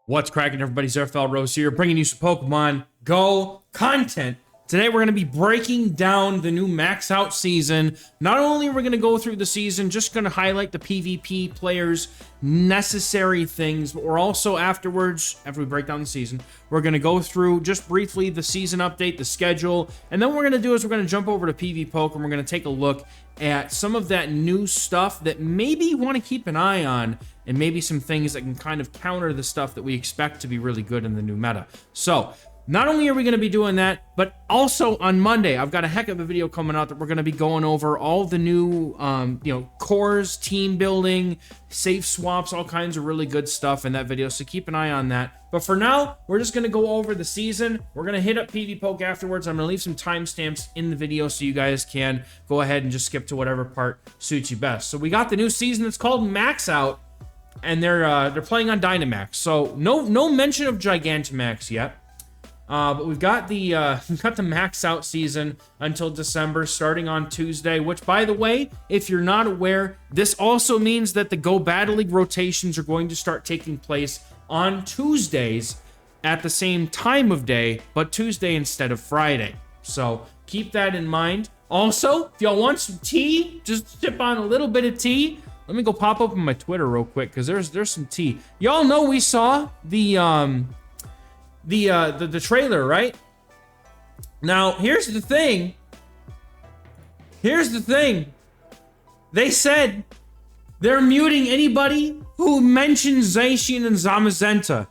What's cracking, everybody? XehrFelrose here, bringing you some Pokemon Go content. Today, we're going to be breaking down the new Max Out season. Not only are we going to go through the season, just going to highlight the PvP players' necessary things, but we're also afterwards, after we break down the season, we're going to go through just briefly the season update, the schedule, and then what we're going to do is we're going to jump over to PVPoke and we're going to take a look at some of that new stuff that maybe you want to keep an eye on, and maybe some things that can kind of counter the stuff that we expect to be really good in the new meta. So, not only are we going to be doing that, but also on Monday, I've got a heck of a video coming out that we're going to be going over all the new, cores, team building, safe swaps, all kinds of really good stuff in that video, so keep an eye on that. But for now, we're just going to go over the season. We're going to hit up PVPoke afterwards. I'm going to leave some timestamps in the video so you guys can go ahead and just skip to whatever part suits you best. So we got the new season. It's called Max Out, and they're playing on Dynamax. So no mention of Gigantamax yet. But we've got the Max Out season until December, starting on Tuesday, which, by the way, if you're not aware, this also means that the Go Battle League rotations are going to start taking place on Tuesdays at the same time of day, but Tuesday instead of Friday. So keep that in mind. Also, if y'all want some tea, just sip on a little bit of tea. Let me go pop open my Twitter real quick, because there's some tea. Y'all know we saw the trailer, right? Now, here's the thing. They said they're muting anybody who mentions Zacian and Zamazenta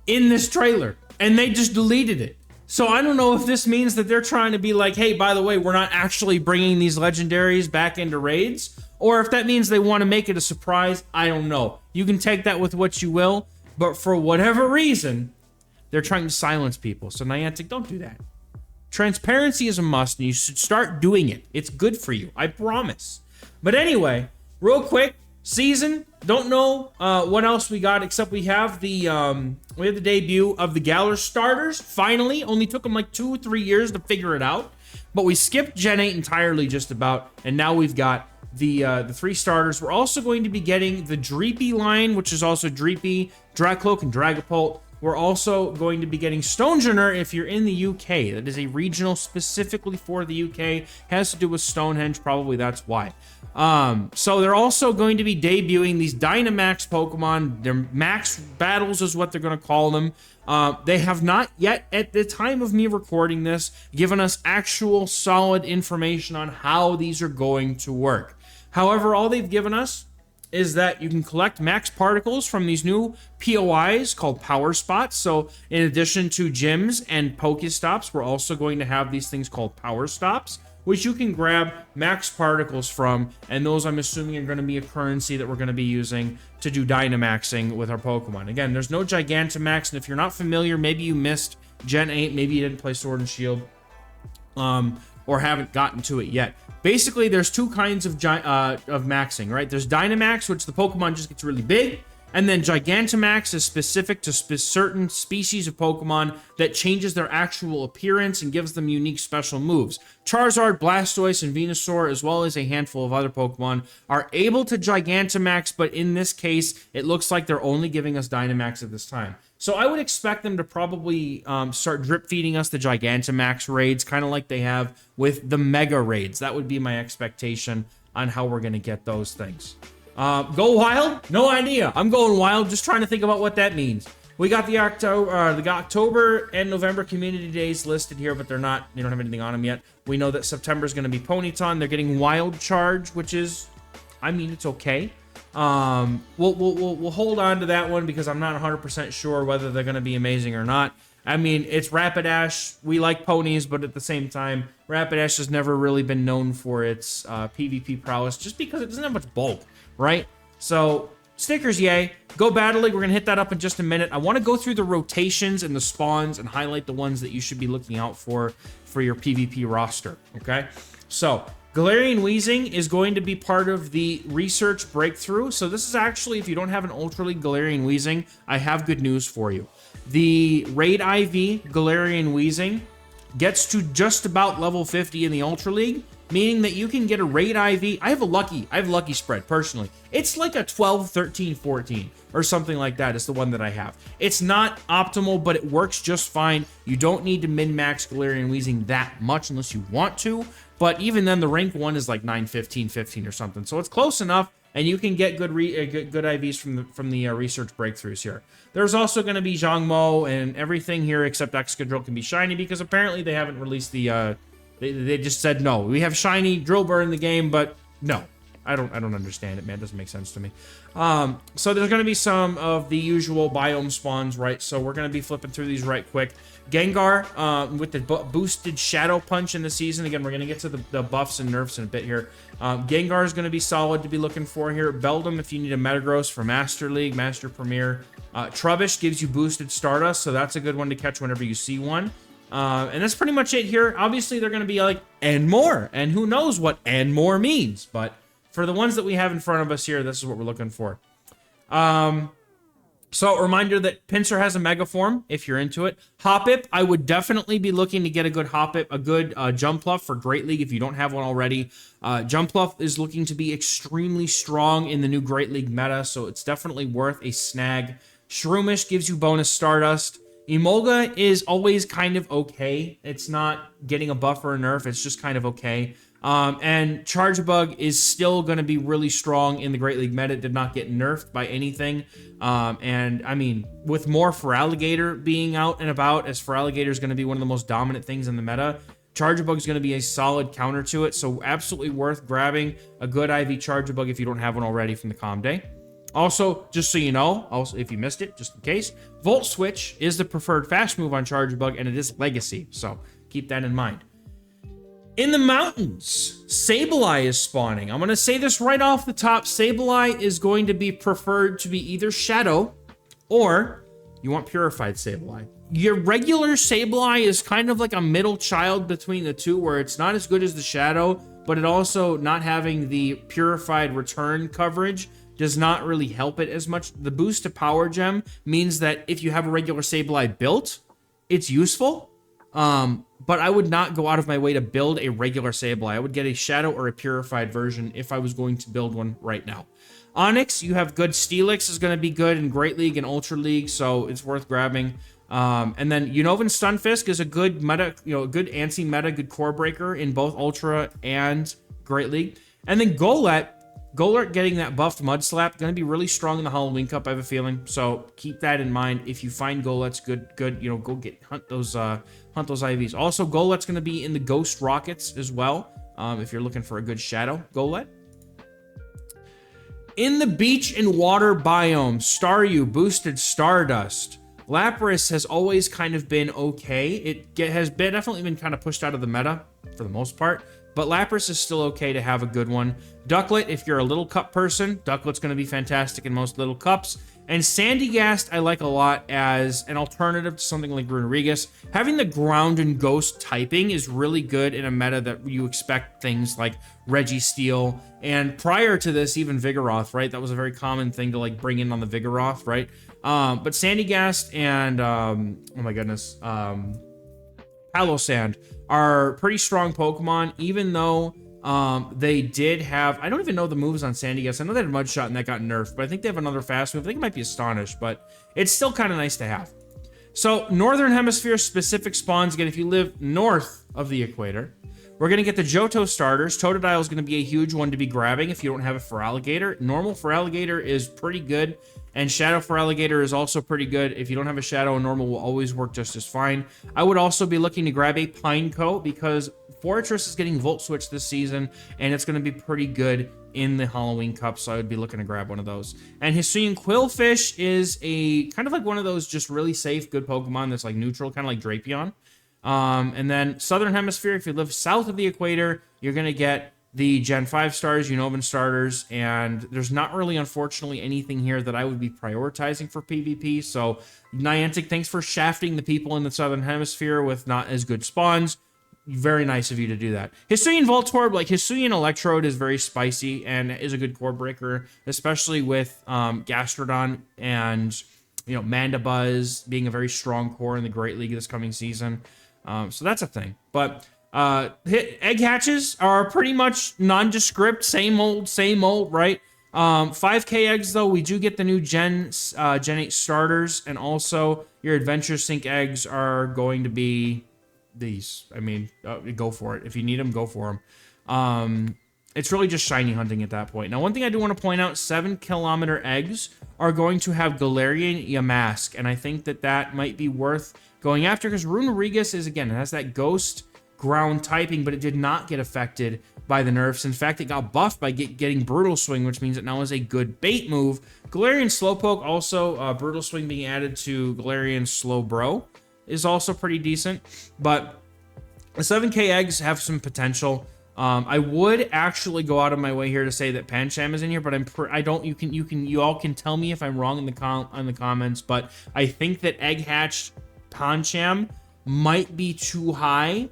in this trailer, and they just deleted it. So I don't know if this means that they're trying to be like, hey, by the way, we're not actually bringing these legendaries back into raids, or if that means they want to make it a surprise. I don't know. You can take that with what you will, but for whatever reason, they're trying to silence people. So Niantic, don't do that. Transparency is a must, and you should start doing it. It's good for you, I promise. But anyway, real quick, season. Don't know what else we got, except we have the debut of the Galar starters. Finally, only took them like 2-3 years to figure it out, but we skipped Gen 8 entirely, just about, and now we've got the 3 starters. We're also going to be getting the Dreepy line, which is also Dreepy, Dracloak, and Dragapult. We're also going to be getting Stonejourner if you're in the UK. That is a regional specifically for the UK. Has to do with Stonehenge, probably that's why. So they're also going to be debuting these Dynamax Pokemon. Their Max Battles is what they're going to call them. They have not yet, at the time of me recording this, given us actual solid information on how these are going to work. However, all they've given us is that you can collect max particles from these new POIs called Power Spots. So in addition to gyms and Pokestops, we're also going to have these things called Power Stops, which you can grab max particles from, and those, I'm assuming, are going to be a currency that we're going to be using to do Dynamaxing with our Pokemon. Again, there's no Gigantamax, and if you're not familiar, maybe you missed Gen 8, maybe you didn't play Sword and Shield, or haven't gotten to it yet. Basically, there's 2 kinds of maxing, right? There's Dynamax, which the Pokemon just gets really big, and then Gigantamax is specific to certain species of Pokemon that changes their actual appearance and gives them unique special moves. Charizard, Blastoise, and Venusaur, as well as a handful of other Pokemon, are able to Gigantamax, but in this case, it looks like they're only giving us Dynamax at this time. So I would expect them to probably start drip feeding us the Gigantamax raids, kind of like they have with the Mega raids. That would be my expectation on how we're going to get those things. Go wild? No idea. I'm going wild, just trying to think about what that means. We got the October and November community days listed here, but they don't have anything on them yet. We know that September is going to be Ponyton. They're getting Wild Charge, which is, I mean, it's okay. We'll hold on to that one because I'm not 100% sure whether they're going to be amazing or not. I mean, it's Rapidash. We like ponies, but at the same time, Rapidash has never really been known for its PvP prowess just because it doesn't have much bulk, right? So, stickers, yay. Go Battle League, we're going to hit that up in just a minute. I want to go through the rotations and the spawns and highlight the ones that you should be looking out for your PvP roster, okay? So, Galarian Weezing is going to be part of the research breakthrough. So this is actually, if you don't have an Ultra League Galarian Weezing, I have good news for you. The Raid IV Galarian Weezing gets to just about level 50 in the Ultra League, meaning that you can get a Raid IV. I have lucky spread personally. It's like a 12, 13, 14. or something like that is the one that I have. It's not optimal, but it works just fine. You don't need to min-max Galarian Weezing that much unless you want to, but even then, the rank 1 is like 915, 15 or something, so it's close enough, and you can get good IVs from the research breakthroughs here. There's also going to be Zhangmo, and everything here except Excadrill can be shiny, because apparently they haven't released the, they just said, no, we have shiny Drillbur in the game, but no. I don't understand it, man. It doesn't make sense to me. So there's going to be some of the usual biome spawns, right? So we're going to be flipping through these right quick. Gengar, with the boosted Shadow Punch in the season. Again, we're going to get to the buffs and nerfs in a bit here. Gengar is going to be solid to be looking for here. Beldum, if you need a Metagross for Master League, Master Premier. Trubbish gives you boosted Stardust, so that's a good one to catch whenever you see one. And that's pretty much it here. Obviously, they're going to be like, and more. And who knows what and more means, but for the ones that we have in front of us here, this is what we're looking for. So a reminder that Pinsir has a Mega Form, if you're into it. Hoppip, I would definitely be looking to get a good Hoppip, a good Jumpluff for Great League if you don't have one already. Jumpluff is looking to be extremely strong in the new Great League meta, so it's definitely worth a snag. Shroomish gives you bonus Stardust. Emolga is always kind of okay. It's not getting a buff or a nerf, it's just kind of okay. And Chargebug is still going to be really strong in the Great League meta. It did not get nerfed by anything. And I mean, with more Feraligatr being out and about, as Feraligatr is going to be one of the most dominant things in the meta, Chargebug is going to be a solid counter to it. So absolutely worth grabbing a good IV Chargebug if you don't have one already from the Calm Day. Also, just so you know, also if you missed it, just in case, Volt Switch is the preferred fast move on Chargebug, and it is Legacy. So keep that in mind. In the mountains, Sableye is spawning. I'm going to say this right off the top. Sableye is going to be preferred to be either Shadow or you want Purified Sableye. Your regular Sableye is kind of like a middle child between the two, where it's not as good as the Shadow, but it also not having the Purified return coverage does not really help it as much. The boost to Power Gem means that if you have a regular Sableye built, it's useful. But I would not go out of my way to build a regular Sableye. I would get a Shadow or a Purified version if I was going to build one right now. Onyx, you have good Steelix is going to be good in Great League and Ultra League, so it's worth grabbing. And then Unova Stunfisk is a good meta, good anti-meta, good core breaker in both Ultra and Great League. And then Golett getting that buffed Mud Slap, going to be really strong in the Halloween Cup, I have a feeling. So keep that in mind. If you find Golett's good, go hunt those IVs. Also, Golett's going to be in the Ghost Rockets as well, if you're looking for a good Shadow Golett. In the beach and water biome, Staryu boosted Stardust. Lapras has always kind of been okay. It has definitely been kind of pushed out of the meta for the most part, but Lapras is still okay to have a good one. Ducklet, if you're a little cup person, Ducklet's going to be fantastic in most little cups. And Sandygast I like a lot as an alternative to something like Runerigus. Having the ground and ghost typing is really good in a meta that you expect things like Registeel. And prior to this, even Vigoroth, right? That was a very common thing to like bring in on the Vigoroth, right? But Sandygast and, oh my goodness, Palossand are pretty strong Pokemon, even though they did have, I don't even know the moves on Sandygast. I know they had Mudshot and that got nerfed, but I think they have another fast move. I think it might be Astonish, but it's still kind of nice to have. So Northern Hemisphere specific spawns, again, if you live north of the equator, we're going to get the Johto starters. Totodile is going to be a huge one to be grabbing if you don't have a Feraligatr. Normal Feraligatr is pretty good, and Shadow Feraligatr is also pretty good. If you don't have a Shadow, a normal will always work just as fine. I would also be looking to grab a Pineco because Fortress is getting Volt Switch this season, and it's going to be pretty good in the Halloween Cup, so I would be looking to grab one of those. And Hisuian Quillfish is a kind of like one of those just really safe, good Pokemon that's like neutral, kind of like Drapion. And then Southern Hemisphere, if you live south of the equator, you're going to get the Gen 5 stars, Unovan starters, and there's not really, unfortunately, anything here that I would be prioritizing for PvP. So Niantic, thanks for shafting the people in the Southern Hemisphere with not as good spawns. Very nice of you to do that. Hisuian Voltorb, like Hisuian Electrode is very spicy and is a good core breaker, especially with Gastrodon and Mandibuzz being a very strong core in the Great League this coming season. So that's a thing. But egg hatches are pretty much nondescript, same old, right? 5K eggs, though, we do get the new Gen 8 starters, and also your Adventure Sync eggs are going to be these. I mean, go for it. If you need them, go for them. It's really just shiny hunting at that point. Now, one thing I do want to point out, 7-kilometer eggs are going to have Galarian Yamask, and I think that that might be worth going after, because Runerigus is, again, it has that ghost ground typing, but it did not get affected by the nerfs. In fact, it got buffed by getting Brutal Swing, which means it now is a good bait move. Galarian Slowpoke, also Brutal Swing being added to Galarian Slowbro is also pretty decent, but the 7K eggs have some potential. I would actually go out of my way here to say that Pancham is in here, but I don't. You all can tell me if I'm wrong in the comments, but I think that egg hatched Pancham might be too high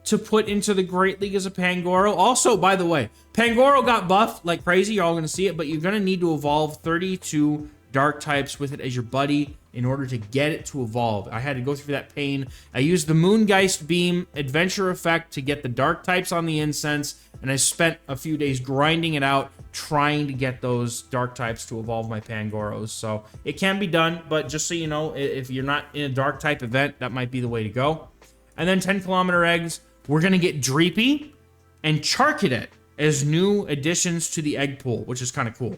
to put into the Great League as a Pangoro. Also, by the way, Pangoro got buffed like crazy. You're all going to see it, but you're going to need to evolve 32 dark types with it as your buddy in order to get it to evolve. I had to go through that pain. I used the Moongeist Beam Adventure effect to get the dark types on the incense, and I spent a few days grinding it out, trying to get those dark types to evolve my Pangoros. So it can be done, but just so you know, if you're not in a dark type event, that might be the way to go. And then 10-kilometer eggs, we're going to get Dreepy and Charcadet as new additions to the egg pool, which is kind of cool.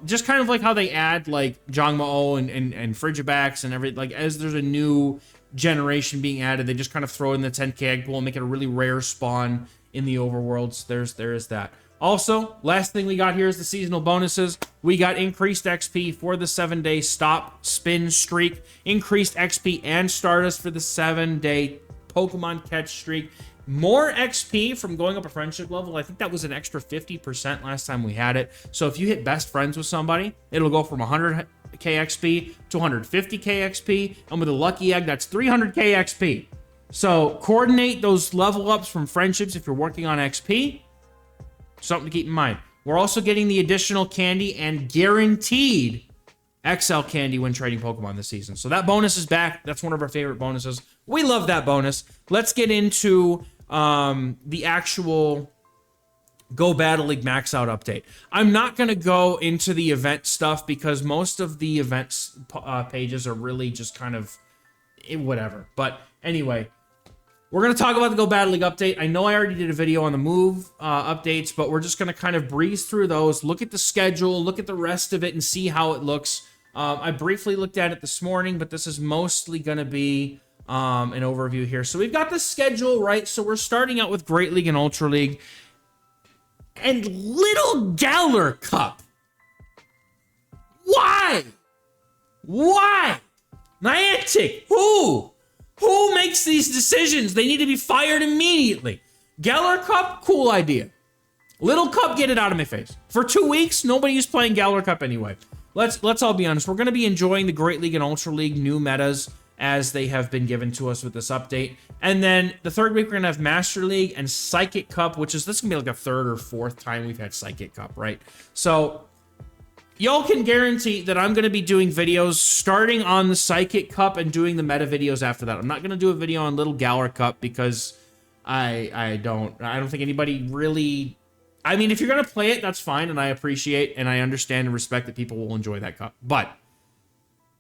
Just kind of like how they add like Jangmo and Frigibax and everything. Like, as there's a new generation being added, they just kind of throw in the 10K egg pool and make it a really rare spawn in the overworlds. There is that. Also, last thing we got here is the seasonal bonuses. We got increased XP for the 7-day stop spin streak, increased XP and Stardust for the 7-day Pokemon catch streak, more XP from going up a friendship level. I think that was an extra 50% last time we had it. So if you hit best friends with somebody, it'll go from 100k XP to 150k XP, and with a lucky egg, that's 300k XP. So coordinate those level ups from friendships if you're working on XP. Something to keep in mind. We're also getting the additional candy and guaranteed XL candy when trading Pokemon this season. So that bonus is back. That's one of our favorite bonuses. We love that bonus. Let's get into the actual Go Battle League Max Out update. I'm not going to go into the event stuff because most of the events pages are really just kind of whatever. But anyway, we're going to talk about the Go Battle League update. I know I already did a video on the move updates, but we're just going to kind of breeze through those, look at the schedule, look at the rest of it, and see how it looks. I briefly looked at it this morning, but this is mostly going to be an overview here. So we've got the schedule, right? So we're starting out with Great League and Ultra League. And Little Galar Cup. Why? Why? Niantic, who? Who makes these decisions? They need to be fired immediately. Galar Cup, cool idea. Little Cup, get it out of my face. For 2 weeks, nobody is playing Galar Cup anyway. Let's all be honest. We're going to be enjoying the Great League and Ultra League new metas as they have been given to us with this update. And then the third week, we're going to have Master League and Psychic Cup, which is, this is going to be like a third or fourth time we've had Psychic Cup, right? So y'all can guarantee that I'm going to be doing videos starting on the Psychic Cup and doing the meta videos after that. I'm not going to do a video on Little Galar Cup because I don't think anybody really... I mean, if you're going to play it, that's fine, and I appreciate and I understand and respect that people will enjoy that cup. But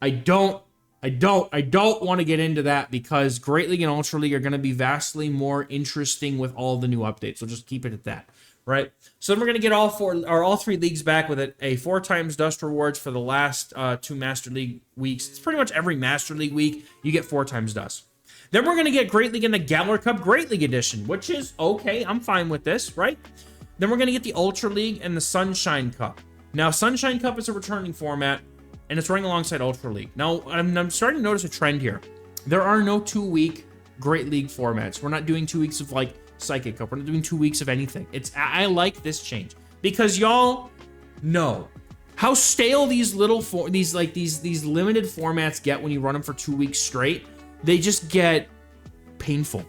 I don't want to get into that because Great League and Ultra League are going to be vastly more interesting with all the new updates. So just keep it at that, right? So then we're going to get all three leagues back with a 4 times dust rewards for the last 2 Master League weeks. It's pretty much every Master League week you get 4 times dust. Then we're going to get Great League in the Galar Cup Great League Edition, which is okay. I'm fine with this, right? Then we're going to get the Ultra League and the Sunshine Cup. Now, Sunshine Cup is a returning format, and it's running alongside Ultra League. Now, I'm starting to notice a trend here. There are no 2-week Great League formats. We're not doing 2 weeks of, like, Psychic Cup. We're not doing 2 weeks of anything. I like this change because y'all know how stale these limited formats get when you run them for 2 weeks straight. They just get painful.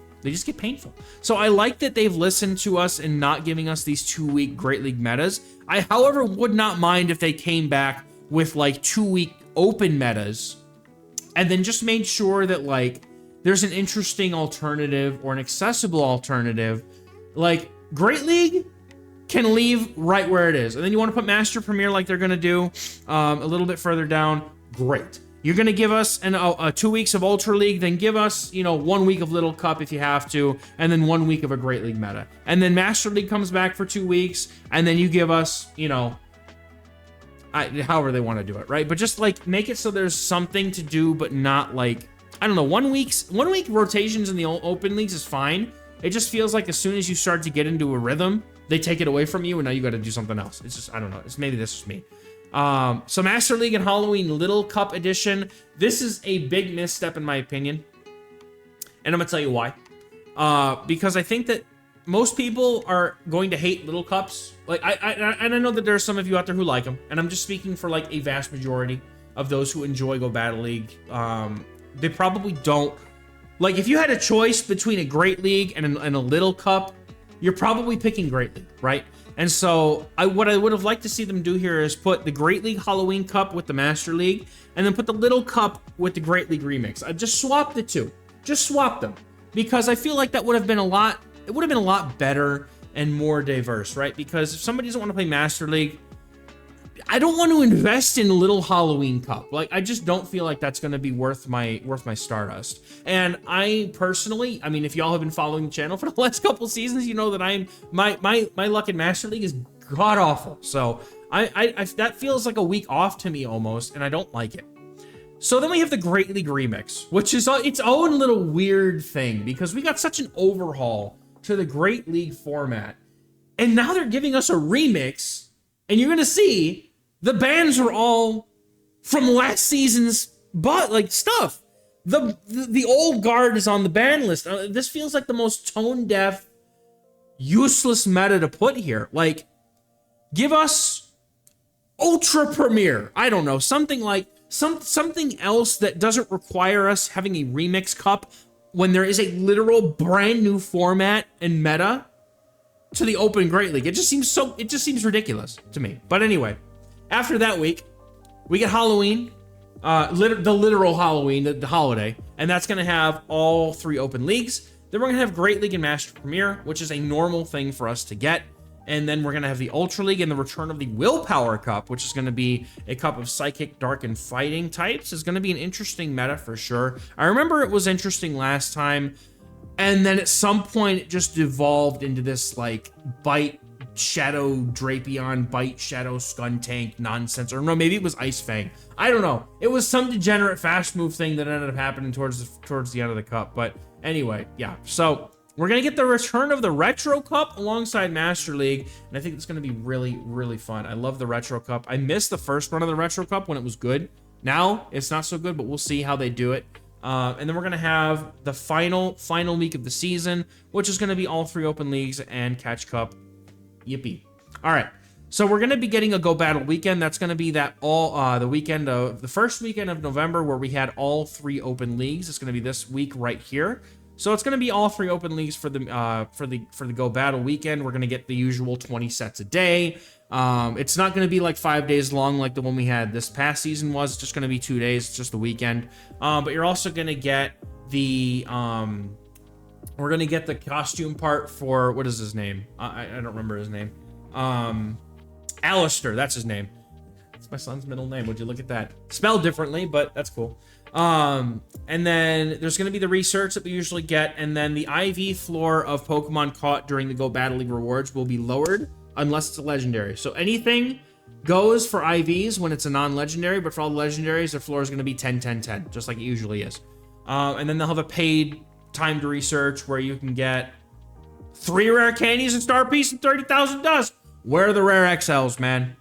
So I like that they've listened to us and not giving us these 2-week Great League metas. I, however, would not mind if they came back with like 2-week open metas and then just made sure that like there's an interesting alternative or an accessible alternative. Like Great League, can leave right where it is. And then you want to put Master Premier like they're going to do a little bit further down. Great. You're going to give us 2 weeks of Ultra League, then give us, 1 week of Little Cup if you have to, and then 1 week of a Great League meta. And then Master League comes back for 2 weeks, and then you give us, however they want to do it, right? But just like make it so there's something to do, but not like, I don't know, 1 week rotations in the open leagues is fine. It just feels like as soon as you start to get into a rhythm, they take it away from you, and now you got to do something else. It's just, I don't know. It's maybe this is me. So Master League and Halloween Little Cup Edition. This is a big misstep in my opinion. And I'm going to tell you why. Because I think that most people are going to hate Little Cups. Like, I know that there are some of you out there who like them. And I'm just speaking for like a vast majority of those who enjoy Go Battle League. They probably don't. Like, if you had a choice between a Great League and a Little Cup, you're probably picking Great League, right? And so what I would have liked to see them do here is put the Great League Halloween Cup with the Master League, and then put the Little Cup with the Great League Remix. I just swapped the two. Just swap them. Because I feel like that would have been a lot better and more diverse, right? Because if somebody doesn't want to play Master League, I don't want to invest in Little Halloween Cup. Like, I just don't feel like that's going to be worth my Stardust. And I personally, I mean, if y'all have been following the channel for the last couple seasons, you know that my luck in Master League is god awful. So I that feels like a week off to me almost, and I don't like it. So then we have the Great League Remix, which is its own little weird thing because we got such an overhaul to the Great League format, and now they're giving us a remix, and you're gonna see. The bands are all from last season's stuff. The old guard is on the ban list. This feels like the most tone-deaf, useless meta to put here. Like, give us Ultra Premier. I don't know, something like something else that doesn't require us having a remix cup when there is a literal brand new format and meta to the Open Great League. It just seems ridiculous to me. But anyway. After that week, we get Halloween, the literal Halloween, the holiday, and that's going to have all 3 open leagues. Then we're going to have Great League and Master Premier, which is a normal thing for us to get. And then we're going to have the Ultra League and the return of the Willpower Cup, which is going to be a cup of Psychic, Dark, and Fighting types. It's going to be an interesting meta for sure. I remember it was interesting last time, and then at some point it just evolved into this like Bite, Shadow Drapion, Bite, Shadow Skuntank nonsense, or no, maybe it was Ice Fang. I don't know. It was some degenerate fast move thing that ended up happening towards the end of the cup. But anyway, yeah. So we're gonna get the return of the Retro Cup alongside Master League, and I think it's gonna be really, really fun. I love the Retro Cup. I missed the first run of the Retro Cup when it was good. Now it's not so good, but we'll see how they do it. And then we're gonna have the final week of the season, which is gonna be all 3 open leagues and Catch Cup. Yippee. All right, so we're going to be getting a Go Battle weekend. That's going to be the first weekend of November where we had all 3 open leagues. It's going to be this week right here. So it's going to be all 3 open leagues for the Go Battle weekend. We're going to get the usual 20 sets a day. It's not going to be like 5 days long like the one we had this past season was. It's just going to be 2 days. It's just the weekend. But you're also going to get the we're going to get the costume part for, what is his name? I don't remember his name. Alistair, that's his name. That's my son's middle name. Would you look at that? Spelled differently, but that's cool. And then there's going to be the research that we usually get, and then the IV floor of Pokemon caught during the Go Battle League rewards will be lowered unless it's a legendary. So anything goes for IVs when it's a non-legendary, but for all the legendaries, their floor is going to be 10, 10, 10, just like it usually is. And then they'll have a paid timed research where you can get 3 rare candies, a star piece, and 30,000 dust. Where are the rare XLs, man?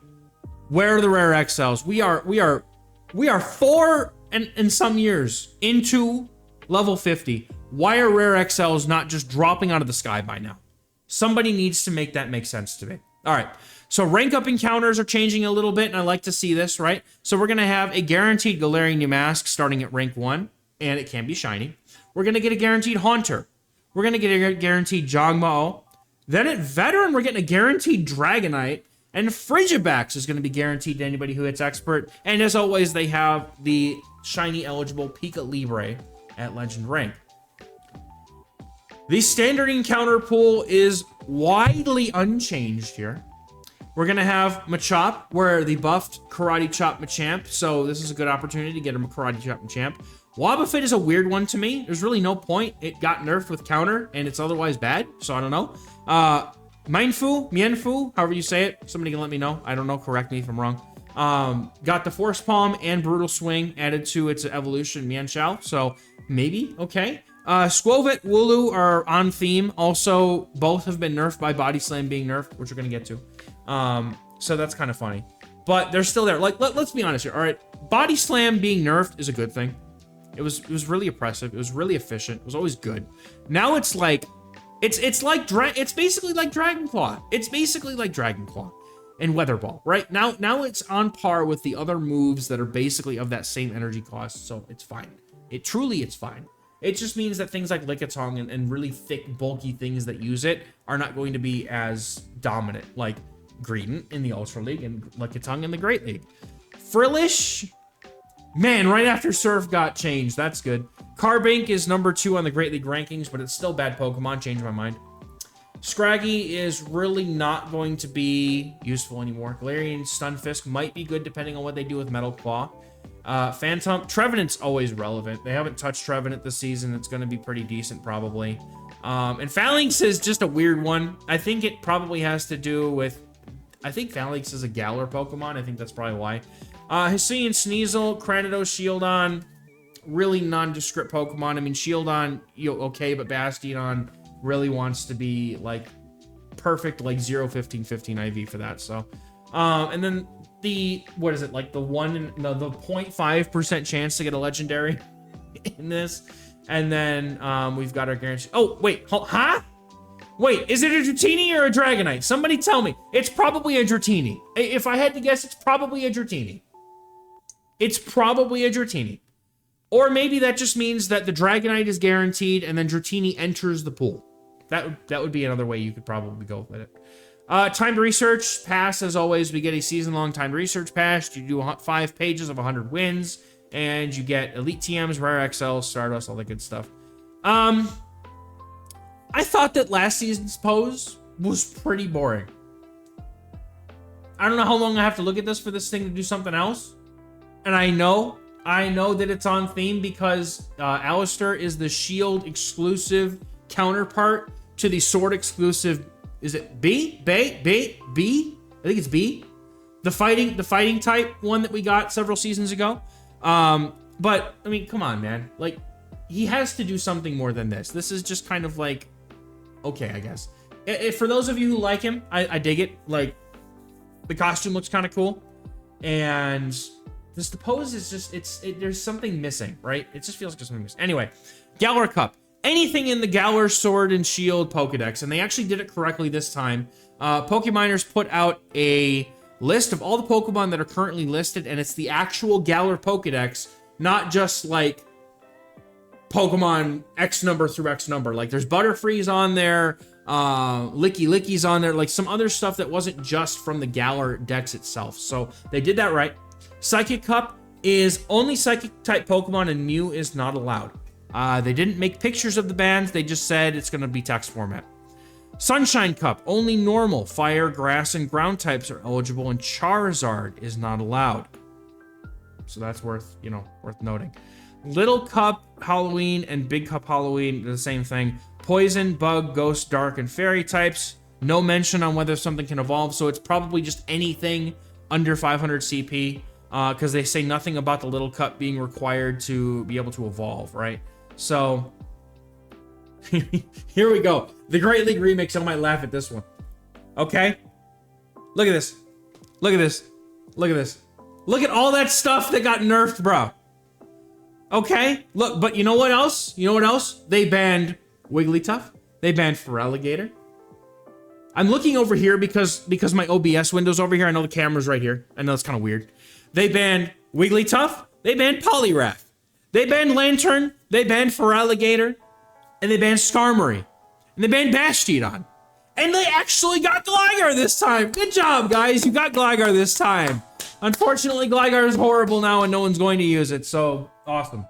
Where are the rare XLs? We are 4 and some years into level 50. Why are rare XLs not just dropping out of the sky by now? Somebody needs to make that make sense to me. All right. So rank up encounters are changing a little bit, and I like to see this, right? So we're going to have a guaranteed Galarian Mask starting at rank 1, and it can be shiny. We're going to get a guaranteed Haunter. We're going to get a guaranteed Jangmo. Then at Veteran, we're getting a guaranteed Dragonite. And Frigibax is going to be guaranteed to anybody who hits Expert. And as always, they have the shiny eligible Pika Libre at Legend rank. The standard encounter pool is widely unchanged here. We're gonna have Machop, where the buffed Karate Chop Machamp, so this is a good opportunity to get him a Karate Chop Machamp. Wobbuffet is a weird one to me. There's really no point. It got nerfed with counter, and it's otherwise bad, so I don't know. Mienfu, however you say it. Somebody can let me know. I don't know. Correct me if I'm wrong. Got the Force Palm and Brutal Swing added to its evolution, Mienshao, so maybe, okay. Skwovet, Wooloo are on theme. Also, both have been nerfed by Body Slam being nerfed, which we're gonna get to. So that's kind of funny. But they're still there. Like, let's be honest here, all right? Body Slam being nerfed is a good thing. It was really oppressive. It was really efficient. It was always good. Now it's like, it's basically like Dragon Claw. It's basically like Dragon Claw and Weather Ball, right? Now it's on par with the other moves that are basically of that same energy cost, so it's fine. It's fine. It just means that things like Lickitung and really thick, bulky things that use it are not going to be as dominant, like Greedent in the Ultra League and Lickitung in the Great League. Frillish, man, right after Surf got changed, that's good. Carbink is number 2 on the Great League rankings, but it's still bad Pokemon, changed my mind. Scraggy is really not going to be useful anymore. Galarian Stunfisk might be good depending on what they do with Metal Claw. Phantom, Trevenant's always relevant. They haven't touched Trevenant this season. It's going to be pretty decent probably. And Phalanx is just a weird one. I think it probably has to do with, I think Phalanx is a Galar Pokemon. I think that's probably why. Hisuian Sneasel, Cranidos, Shieldon, really nondescript Pokemon. I mean, Shieldon, okay, but Bastion really wants to be like perfect, like 0-15-15 IV for that. So, and then what is it, like the 0.5% chance to get a legendary in this, and then we've got our guarantee. Oh wait, huh? Wait, is it a Dratini or a Dragonite? Somebody tell me. It's probably a Dratini. If I had to guess, it's probably a Dratini. It's probably a Dratini. Or maybe that just means that the Dragonite is guaranteed and then Dratini enters the pool. That would be another way you could probably go with it. Timed research pass, as always. We get a season-long timed research pass. You do 5 pages of 100 wins, and you get Elite TMs, Rare XL, Stardust, all that good stuff. I thought that last season's pose was pretty boring. I don't know how long I have to look at this for this thing to do something else. And I know that it's on theme because Alistair is the Shield exclusive counterpart to the Sword exclusive. Is it B? B? I think it's B. The fighting type one that we got several seasons ago. But I mean, come on, man. Like, he has to do something more than this. This is just kind of like, okay, I guess. For those of you who like him, I dig it. Like, the costume looks kind of cool, and the pose is just, there's something missing, right? It just feels like there's something missing. Anyway, Galar Cup. Anything in the Galar Sword and Shield Pokedex, and they actually did it correctly this time. Pokeminers put out a list of all the Pokemon that are currently listed, and it's the actual Galar Pokedex, not just like Pokemon X number through X number. Like, there's Butterfree's on there, Licky's on there, like some other stuff that wasn't just from the Galar Dex itself. So they did that right. Psychic Cup is only Psychic type Pokemon, and Mew is not allowed. They didn't make pictures of the bands. They just said it's going to be text format. Sunshine Cup, only normal fire, grass, and ground types are eligible, and Charizard is not allowed. So that's worth noting. Little Cup Halloween and Big Cup Halloween, the same thing. Poison, Bug, Ghost, Dark, and Fairy types. No mention on whether something can evolve, so it's probably just anything under 500 CP, because they say nothing about the Little Cup being required to be able to evolve, right? So, here we go. The Great League Remix, I might laugh at this one. Okay? Look at this. Look at this. Look at this. Look at all that stuff that got nerfed, bro. Okay? Look, but you know what else? You know what else? They banned Wigglytuff. They banned Feraligatr. I'm looking over here because my OBS window's over here. I know the camera's right here. I know it's kind of weird. They banned Wigglytuff. They banned Poliwrath. They banned Lantern. They banned Feraligatr. And they banned Skarmory. And they banned Bastiodon. And they actually got Gligar this time. Good job, guys. You got Gligar this time. Unfortunately, Gligar is horrible now and no one's going to use it. So, awesome.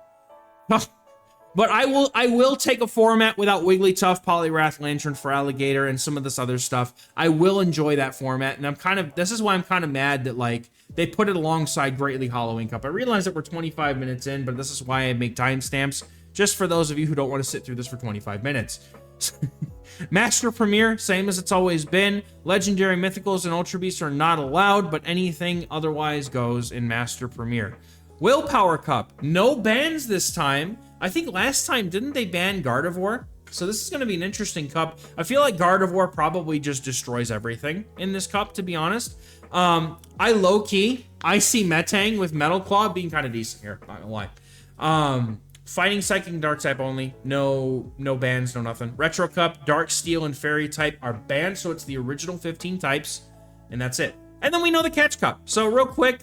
But I will take a format without Wigglytuff, Poliwrath, Lantern for Alligator, and some of this other stuff. I will enjoy that format, and this is why I'm kind of mad that, like, they put it alongside Greatly Halloween Cup. I realize that we're 25 minutes in, but this is why I make timestamps, just for those of you who don't want to sit through this for 25 minutes. Master Premier, same as it's always been. Legendary, Mythicals, and Ultra Beasts are not allowed, but anything otherwise goes in Master Premier. Willpower Cup, no bans this time. I think last time, didn't they ban Gardevoir? So this is going to be an interesting cup. I feel like Gardevoir probably just destroys everything in this cup, to be honest. I low-key, I see Metang with Metal Claw being kind of decent here, not gonna lie. Fighting Psychic and Dark type only. No bans, no nothing. Retro Cup, Dark Steel and Fairy type are banned, so it's the original 15 types, and that's it. And then we know the Catch Cup. So real quick,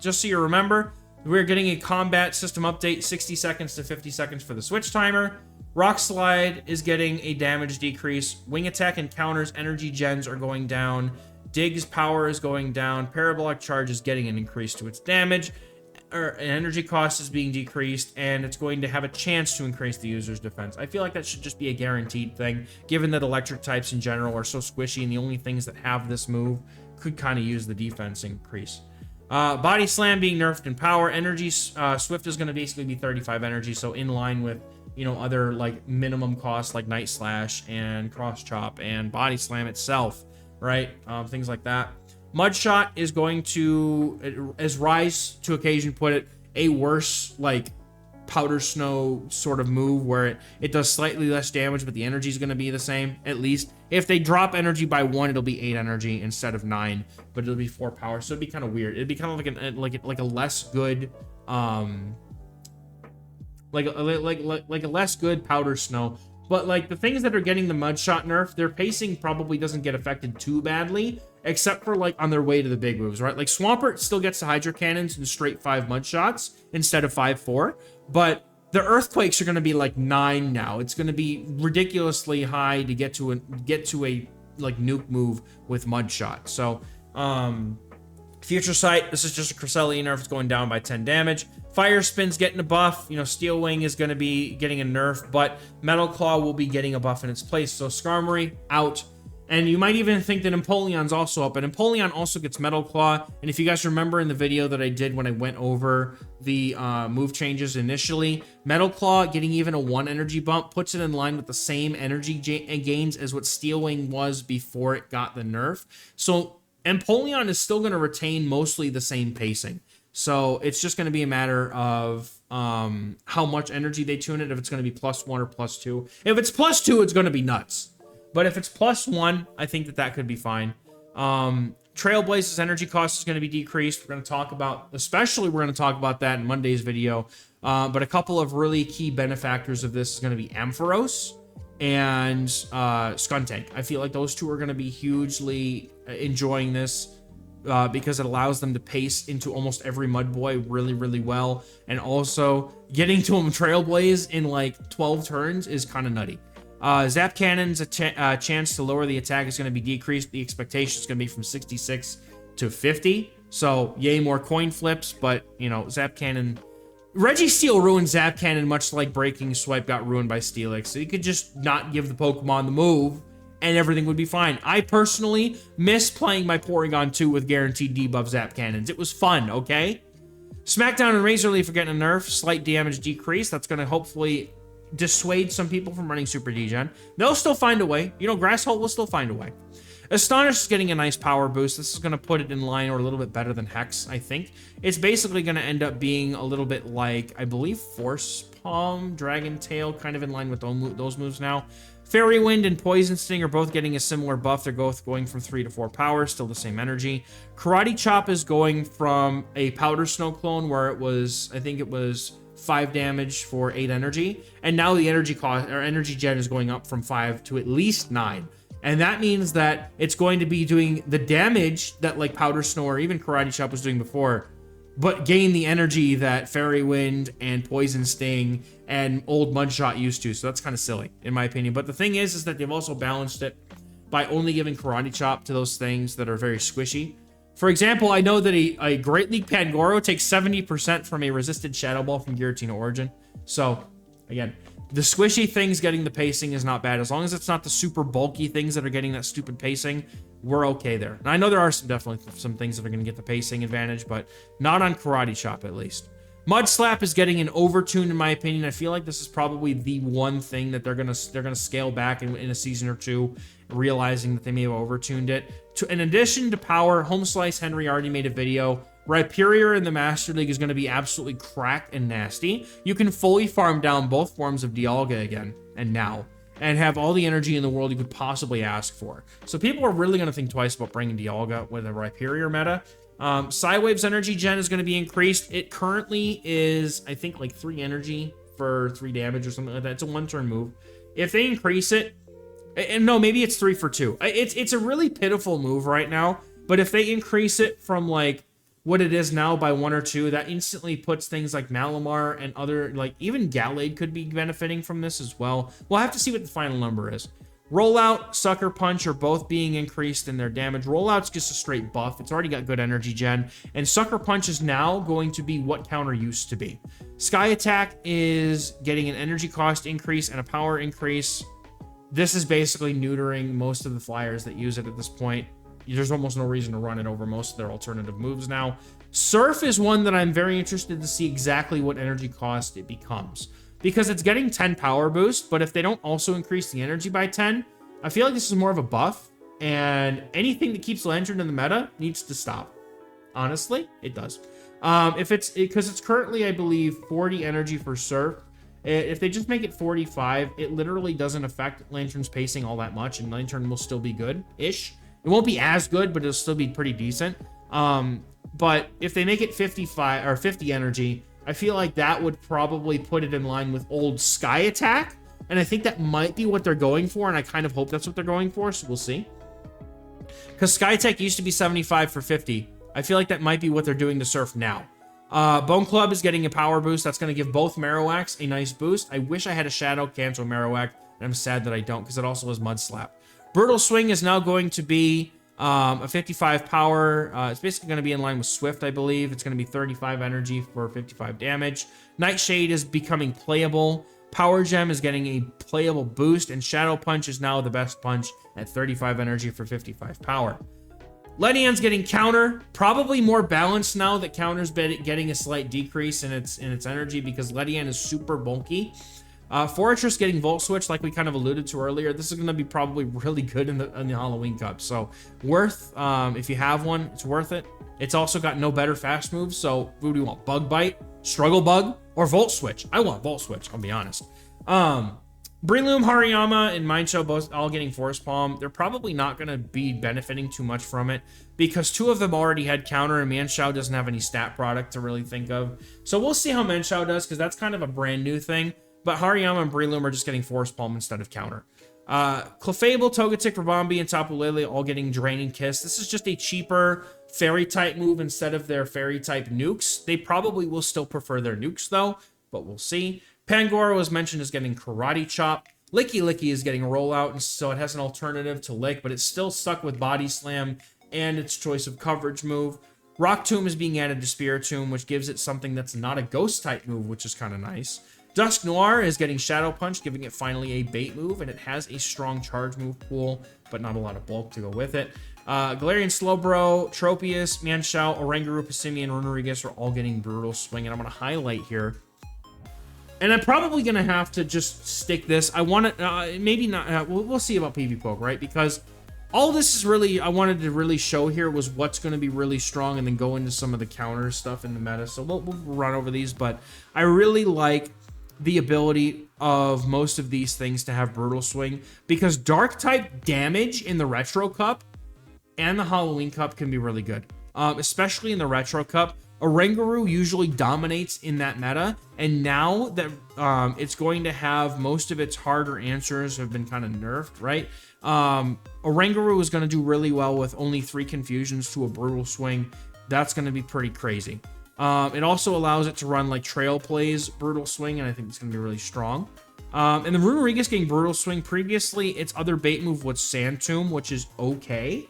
just so you remember, we're getting a combat system update, 60 seconds to 50 seconds for the switch timer. Rock Slide is getting a damage decrease. Wing Attack and counters, energy gens are going down. Dig's power is going down. Parabolic Charge is getting an increase to its damage. Energy cost is being decreased, and it's going to have a chance to increase the user's defense. I feel like that should just be a guaranteed thing, given that electric types in general are so squishy, and the only things that have this move could kind of use the defense increase. Body Slam being nerfed in power. Energy Swift is going to basically be 35 energy, so in line with, you know, other like minimum costs like Night Slash and Cross Chop and Body Slam itself, right? Things like that. Mudshot is going to, as Rise to Occasion put it, a worse like Powder Snow sort of move where it does slightly less damage, but the energy is going to be the same, at least. If they drop energy by 1, it'll be 8 energy instead of 9, but it'll be 4 power, so it'd be kind of weird. It'd be kind of like a less good like a less good Powder Snow. But like the things that are getting the Mudshot nerf, their pacing probably doesn't get affected too badly, except for like on their way to the big moves, right? Like Swampert still gets the Hydro Cannons and straight 5 Mudshots instead of 5-4, but the Earthquakes are going to be like 9 now. It's going to be ridiculously high to get to a like nuke move with Mudshot. So Future Sight, this is just a Cresselia nerf. It's going down by 10 damage. Fire Spin's getting a buff. You know, Steel Wing is going to be getting a nerf, but Metal Claw will be getting a buff in its place. So Skarmory out. And you might even think that Empoleon's also up, but Empoleon also gets Metal Claw. And if you guys remember in the video that I did when I went over the move changes initially, Metal Claw getting even a 1 energy bump puts it in line with the same energy gains as what Steel Wing was before it got the nerf. So Empoleon is still going to retain mostly the same pacing. So it's just going to be a matter of how much energy they tune it, if it's going to be +1 or +2. If it's +2, it's going to be nuts. But if it's +1, I think that could be fine. Trailblaze's energy cost is going to be decreased. We're going to talk about that in Monday's video. But a couple of really key benefactors of this is going to be Ampharos and Skuntank. I feel like those two are going to be hugely enjoying this because it allows them to pace into almost every Mud Boy really, really well. And also, getting to him Trailblaze in like 12 turns is kind of nutty. Zap Cannon's chance to lower the attack is going to be decreased. The expectation is going to be from 66 to 50. So, yay, more coin flips. But, you know, Zap Cannon... Registeel ruined Zap Cannon much like Breaking Swipe got ruined by Steelix. So you could just not give the Pokemon the move and everything would be fine. I personally miss playing my Porygon 2 with guaranteed debuff Zap Cannons. It was fun, okay? Smackdown and Razor Leaf are getting a nerf. Slight damage decrease. That's going to hopefully dissuade some people from running Super Degen. They'll still find a way. You know, Grass Holt will still find a way. Astonish is getting a nice power boost. This is going to put it in line or a little bit better than Hex, I think. It's basically going to end up being a little bit like, I believe, Force Palm, Dragon Tail, kind of in line with those moves now. Fairy Wind and Poison Sting are both getting a similar buff. They're both going from 3 to 4 power, still the same energy. Karate Chop is going from a Powder Snow clone where it was, I think it was 5 damage for 8 energy. And now the energy cost, or energy gen, is going up from 5 to at least 9. And that means that it's going to be doing the damage that like Powder Snow or even Karate Chop was doing before, but gain the energy that Fairy Wind and Poison Sting and old Mudshot used to. So that's kind of silly, in my opinion. But the thing is that they've also balanced it by only giving Karate Chop to those things that are very squishy. For example, I know that a Great League Pangoro takes 70% from a resisted Shadow Ball from Giratina Origin. So Again, the squishy things getting the pacing is not bad. As long as it's not the super bulky things that are getting that stupid pacing, we're okay there. And I know there are definitely some things that are going to get the pacing advantage, but not on Karate Chop at least. Mud Slap is getting an overtune in my opinion. I feel like this is probably the one thing that they're gonna scale back in a season or two, realizing that they may have overtuned it. In addition to power, Home Slice Henry already made a video. Rhyperior in the Master League is going to be absolutely cracked and nasty. You can fully farm down both forms of Dialga again and now, and have all the energy in the world you could possibly ask for. So people are really going to think twice about bringing Dialga with a Rhyperior meta. Psywave's energy gen is going to be increased. It currently is, I think, like 3 energy for 3 damage or something like that. It's a 1-turn move. If they increase it, and no, maybe it's 3 for 2. It's a really pitiful move right now, but if they increase it from like what it is now by 1 or 2, that instantly puts things like Malamar and other, like even Gallade could be benefiting from this as well. We'll have to see what the final number is. Rollout, Sucker Punch are both being increased in their damage. Rollout's just a straight buff. It's already got good energy gen. And Sucker Punch is now going to be what counter used to be. Sky Attack is getting an energy cost increase and a power increase. This is basically neutering most of the flyers that use it at this point. There's almost no reason to run it over most of their alternative moves now. Surf is one that I'm very interested to see exactly what energy cost it becomes, because it's getting 10 power boost, but if they don't also increase the energy by 10, I feel like this is more of a buff, and anything that keeps Lantern in the meta needs to stop. Honestly, it does. Because it's currently, I believe, 40 energy for Surf. If they just make it 45, it literally doesn't affect Lantern's pacing all that much, and Lantern will still be good-ish. It won't be as good, but it'll still be pretty decent. But if they make it 55 or 50 energy, I feel like that would probably put it in line with old Sky Attack. And I think that might be what they're going for, and I kind of hope that's what they're going for, so we'll see. Because Sky Attack used to be 75 for 50. I feel like that might be what they're doing to Surf now. Bone Club is getting a power boost. That's going to give both Marowaks a nice boost. I wish I had a Shadow cancel Marowak, and I'm sad that I don't, because it also has Mud Slap. Brutal Swing is now going to be a 55 power. It's basically going to be in line with Swift, I believe. It's going to be 35 energy for 55 damage. Nightshade is becoming playable. Power Gem is getting a playable boost, and Shadow Punch is now the best punch at 35 energy for 55 power. Ledian's getting counter, probably more balanced now that counter's getting a slight decrease in its energy because Ledian is super bulky. Fortress getting Volt Switch, like we kind of alluded to earlier. This is going to be probably really good in the Halloween Cup. So worth, if you have one, it's worth it. It's also got no better fast moves. So who do you want? Bug Bite, Struggle Bug, or Volt Switch? I want Volt Switch, I'll be honest. Breloom, Hariyama, and Mineshow both all getting Force Palm. They're probably not going to be benefiting too much from it because 2 of them already had counter, and Mienshao doesn't have any stat product to really think of. So we'll see how Mienshao does because that's kind of a brand new thing. But Hariyama and Breloom are just getting Force Palm instead of counter. Clefable, Togetic, Rabombi, and Tapu Lele all getting Draining Kiss. This is just a cheaper Fairy-type move instead of their Fairy-type nukes. They probably will still prefer their nukes, though, but we'll see. Pangoro, as mentioned, is getting Karate Chop. Licky Licky is getting Rollout, and so it has an alternative to Lick, but it's still stuck with Body Slam and its choice of coverage move. Rock Tomb is being added to Spiritomb, which gives it something that's not a Ghost-type move, which is kind of nice. Dusk Noir is getting Shadow Punch, giving it finally a bait move, and it has a strong charge move pool, but not a lot of bulk to go with it. Galarian Slowbro, Tropius, Mienshao, Oranguru, Passimian, Runerigus are all getting Brutal Swing, and I'm going to highlight here. And I'm probably going to have to just stick this. I want to, maybe not, we'll see about PVPoke, right? Because all this is really, I wanted to really show here was what's going to be really strong and then go into some of the counter stuff in the meta. So we'll run over these, but I really like the ability of most of these things to have Brutal Swing because Dark type damage in the Retro Cup and the Halloween Cup can be really good, especially in the Retro Cup. Oranguru usually dominates in that meta, and now that it's going to have most of its harder answers have been kind of nerfed, right? Oranguru is going to do really well with only 3 confusions to a Brutal Swing. That's going to be pretty crazy. It also allows it to run like Trail Plays Brutal Swing, and I think it's going to be really strong. And the Runerigus getting Brutal Swing, previously its other bait move was Sand Tomb, which is okay.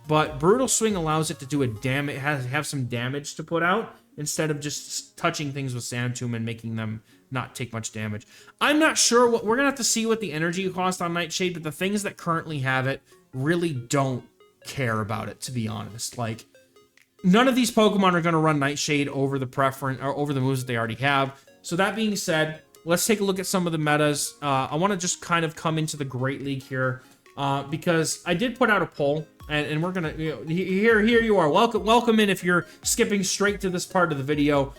But Brutal Swing allows it to do a have some damage to put out, instead of just touching things with Sand Tomb and making them not take much damage. I'm not sure what we're gonna have to see what the energy cost on Nightshade, but the things that currently have it really don't care about it, to be honest. Like, none of these Pokemon are gonna run Nightshade over the preference or over the moves that they already have. So that being said, let's take a look at some of the metas. I want to just kind of come into the Great League here because I did put out a poll, and we're gonna, you know, here you are. Welcome in if you're skipping straight to this part of the video.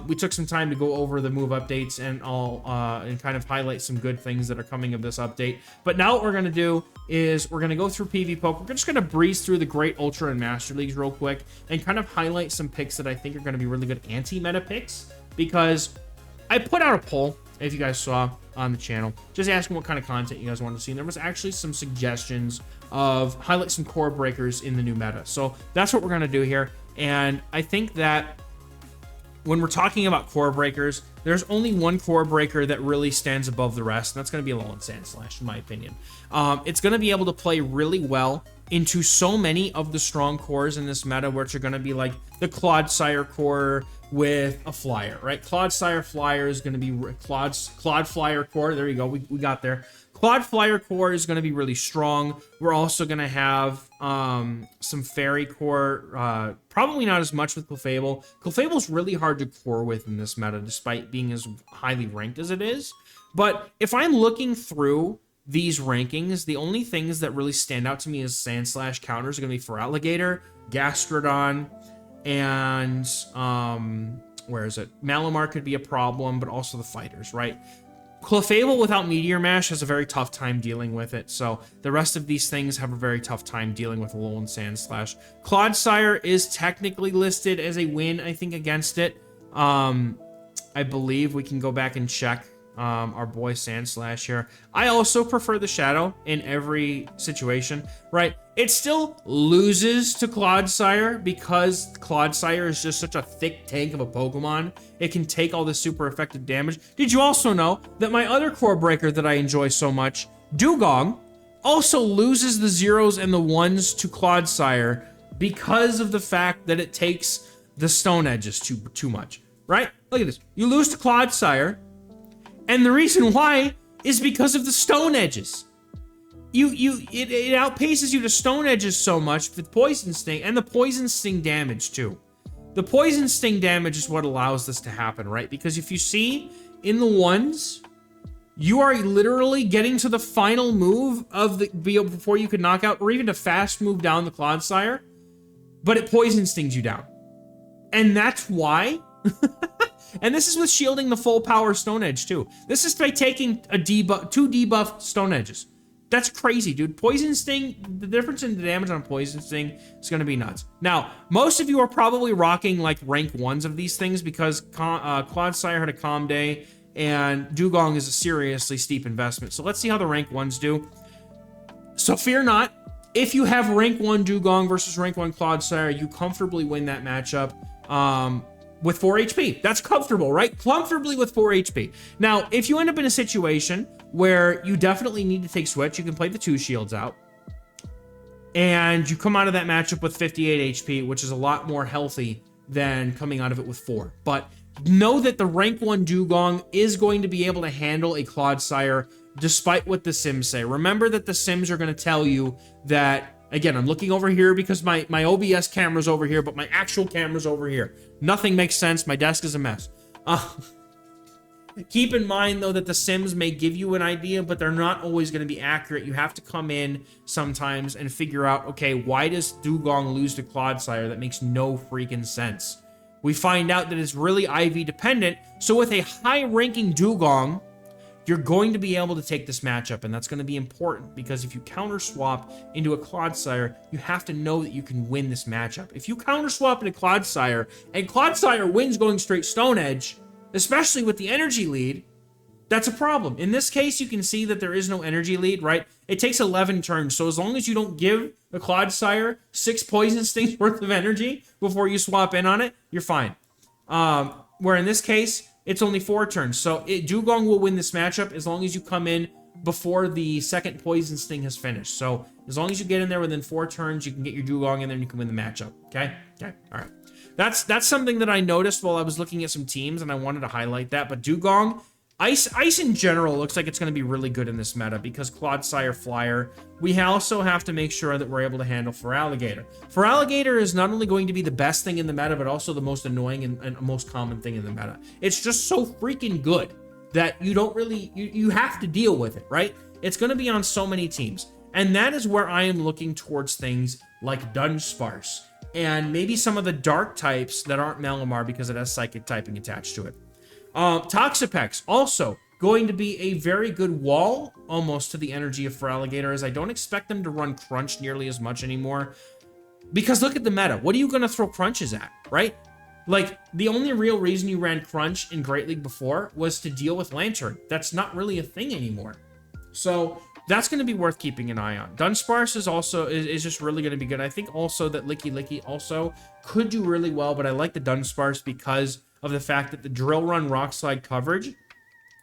We took some time to go over the move updates and all, and kind of highlight some good things that are coming of this update. But now what we're gonna do is we're gonna go through PVPoke. We're just gonna breeze through the Great, Ultra, and Master Leagues real quick and kind of highlight some picks that I think are gonna be really good anti-meta picks, because I put out a poll, if you guys saw on the channel, just asking what kind of content you guys wanted to see. And there was actually some suggestions of highlight some Corebreakers in the new meta. So that's what we're going to do here. And I think that when we're talking about Corebreakers, there's only one Corebreaker that really stands above the rest, and that's going to be Alolan Sandslash, in my opinion. It's going to be able to play really well into so many of the strong cores in this meta, which are going to be like the Clodsire core with a flyer, right? Clodsire flyer is going to be Clod Flyer core. There you go. We got there. Clod Flyer core is going to be really strong. We're also going to have some Fairy core. Probably not as much with Clefable. Clefable is really hard to core with in this meta, despite being as highly ranked as it is. But if I'm looking through these rankings, the only things that really stand out to me as Sandslash counters are going to be for Alligator, Gastrodon, and where is it? Malamar could be a problem, but also the fighters, right? Clefable without Meteor Mash has a very tough time dealing with it, so the rest of these things have a very tough time dealing with Alolan Sandslash. Clodsire is technically listed as a win, I think, against it. I believe we can go back and check our boy Sandslash here. I also prefer the Shadow in every situation, right? It still loses to Clodsire because Clodsire is just such a thick tank of a Pokemon. It can take all this super effective damage. Did you also know that my other core breaker that I enjoy so much, Dugong, also loses the 0s and the 1s to Clodsire because of the fact that it takes the Stone Edges too much, right? Look at this. You lose to Clodsire, and the reason why is because of the Stone Edges. It outpaces you to Stone Edges so much with Poison Sting, and the Poison Sting damage too. The Poison Sting damage is what allows this to happen, right? Because if you see in the 1s, you are literally getting to the final move of the before you could knock out, or even a fast move down the Clodsire, but it Poison Stings you down. And that's why. And this is with shielding the full power Stone Edge too. This is by taking a debuff, 2 debuffed Stone Edges. That's crazy, dude. Poison Sting, the difference in the damage on Poison Sting is going to be nuts. Now, most of you are probably rocking like rank 1s of these things because Clodsire had a calm day and Dugong is a seriously steep investment. So let's see how the rank 1s do. So fear not. If you have rank 1 Dugong versus rank 1 Clodsire, you comfortably win that matchup. With 4 HP. That's comfortable, right? Comfortably with 4 HP. Now, if you end up in a situation where you definitely need to take Switch, you can play the 2 shields out. And you come out of that matchup with 58 HP, which is a lot more healthy than coming out of it with 4. But know that the rank 1 Dugong is going to be able to handle a Clodsire despite what the Sims say. Remember that the Sims are going to tell you that. Again, I'm looking over here because my OBS camera's over here, but my actual camera's over here. Nothing makes sense. My desk is a mess. Keep in mind, though, that the Sims may give you an idea, but they're not always going to be accurate. You have to come in sometimes and figure out, okay, why does Dugong lose to Clodsire? That makes no freaking sense. We find out that it's really IV dependent. So with a high-ranking Dugong, you're going to be able to take this matchup, and that's going to be important because if you counter swap into a Clodsire, you have to know that you can win this matchup. If you counter swap into Clodsire, and Clodsire wins going straight Stone Edge, especially with the energy lead, that's a problem. In this case, you can see that there is no energy lead, right? It takes 11 turns, so as long as you don't give the Clodsire 6 Poison Stings worth of energy before you swap in on it, you're fine. Where in this case, it's only 4 turns, so Dugong will win this matchup as long as you come in before the second Poison Sting has finished. So as long as you get in there within 4 turns, you can get your Dugong in there and you can win the matchup, okay? Okay, all right. That's something that I noticed while I was looking at some teams, and I wanted to highlight that. But Dugong, Ice in general looks like it's going to be really good in this meta because Clodsire Flyer. We also have to make sure that we're able to handle Feraligatr. Feraligatr is not only going to be the best thing in the meta, but also the most annoying and most common thing in the meta. It's just so freaking good that you don't really, you have to deal with it, right? It's going to be on so many teams. And that is where I am looking towards things like Dunsparce and maybe some of the dark types that aren't Malamar because it has psychic typing attached to it. Toxapex, also going to be a very good wall almost to the energy of Feraligatr, as I don't expect them to run Crunch nearly as much anymore. Because look at the meta. What are you going to throw Crunches at, right? Like, the only real reason you ran Crunch in Great League before was to deal with Lantern. That's not really a thing anymore. So that's going to be worth keeping an eye on. Dunsparce is also is just really going to be good. I think also that Licky also could do really well, but I like the Dunsparce because of the fact that the Drill Run Rock Slide coverage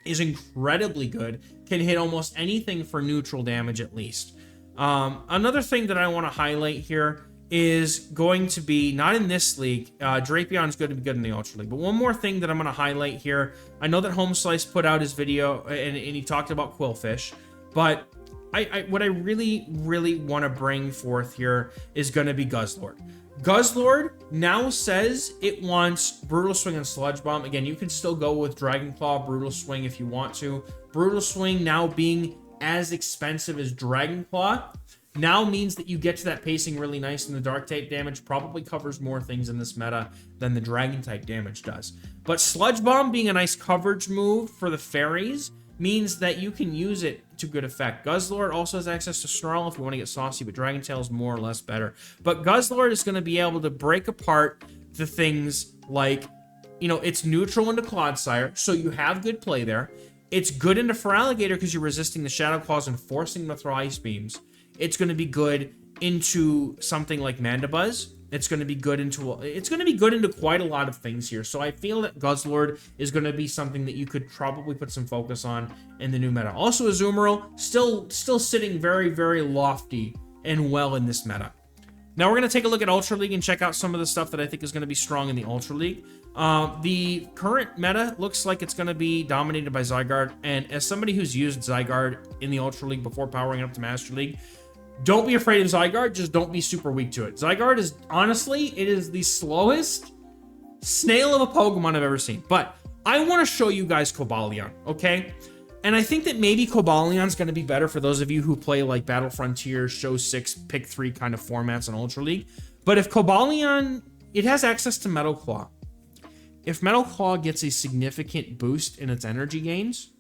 is incredibly good. Can hit almost anything for neutral damage at least. Another thing that I want to highlight here is going to be, not in this league, Drapion is going to be good in the Ultra League, but one more thing that I'm going to highlight here. I know that Home Slice put out his video and he talked about Quillfish, but what I really want to bring forth here is going to be Guzzlord. Guzzlord now says it wants Brutal Swing and Sludge Bomb. Again, you can still go with Dragon Claw, Brutal Swing if you want to. Brutal Swing now being as expensive as Dragon Claw now means that you get to that pacing really nice, and the Dark type damage probably covers more things in this meta than the Dragon type damage does. But Sludge Bomb being a nice coverage move for the fairies means that you can use it to good effect. Guzzlord also has access to Snarl if you want to get saucy, but Dragon Tail is more or less better. But Guzzlord is going to be able to break apart the things like, you know, it's neutral into Clodsire, so you have good play there. It's good into Feraligatr because you're resisting the Shadow Claws and forcing them to throw Ice Beams. It's going to be good into something like Mandibuzz. It's going to be good into quite a lot of things here. So I feel that Guzzlord is going to be something that you could probably put some focus on in the new meta. Also, Azumarill still sitting very, very lofty and well in this meta. Now we're going to take a look at Ultra League and check out some of the stuff that I think is going to be strong in the Ultra League. The current meta looks like it's going to be dominated by Zygarde. And as somebody who's used Zygarde in the Ultra League before powering up to Master League, don't be afraid of Zygarde, just don't be super weak to it. Zygarde is, honestly, it is the slowest snail of a Pokemon I've ever seen. But I want to show you guys Cobalion, okay? And I think that maybe Cobalion's going to be better for those of you who play like Battle Frontier, Show 6, Pick 3 kind of formats in Ultra League. But if Cobalion, it has access to Metal Claw. If Metal Claw gets a significant boost in its energy gains,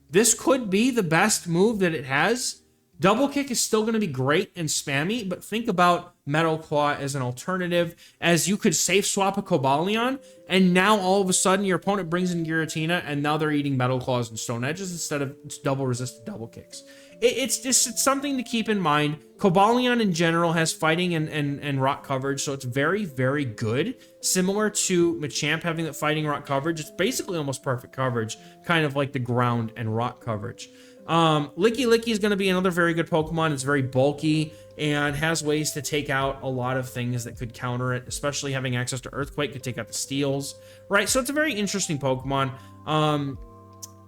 this could be the best move that it has. Double Kick is still going to be great and spammy, but think about Metal Claw as an alternative, as you could safe swap a Cobalion, and now all of a sudden your opponent brings in Giratina, and now they're eating Metal Claws and Stone Edges instead of double resisted double kicks. It's something to keep in mind. Cobalion in general has fighting and rock coverage, so it's very, very good. Similar to Machamp having that fighting rock coverage, it's basically almost perfect coverage, kind of like the ground and rock coverage. Licky is going to be another very good Pokemon. It's very bulky and has ways to take out a lot of things that could counter it, especially having access to Earthquake could take out the Steels, right? So it's a very interesting Pokemon.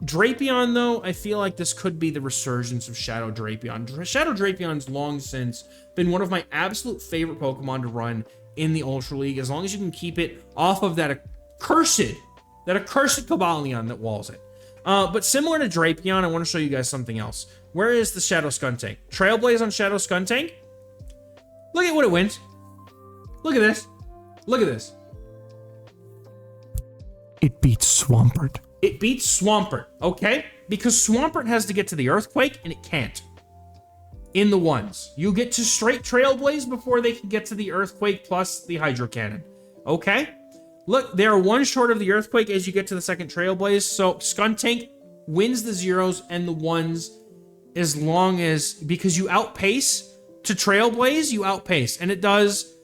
Drapion, though, I feel like this could be the resurgence of Shadow Drapion. Shadow Drapion's long since been one of my absolute favorite Pokemon to run in the Ultra League, as long as you can keep it off of that accursed Cobalion that walls it. But similar to Drapion, I want to show you guys something else. Where is the Shadow Skuntank? Trailblaze on Shadow Skuntank? Look at what it went. Look at this. Look at this. It beats Swampert. It beats Swampert, okay? Because Swampert has to get to the Earthquake, and it can't. In the ones. You get to straight Trailblaze before they can get to the Earthquake plus the Hydro Cannon. Okay? Look, they are one short of the Earthquake as you get to the second Trailblaze, so Skuntank wins the zeros and the ones as long as, because you outpace to Trailblaze, you outpace, and it does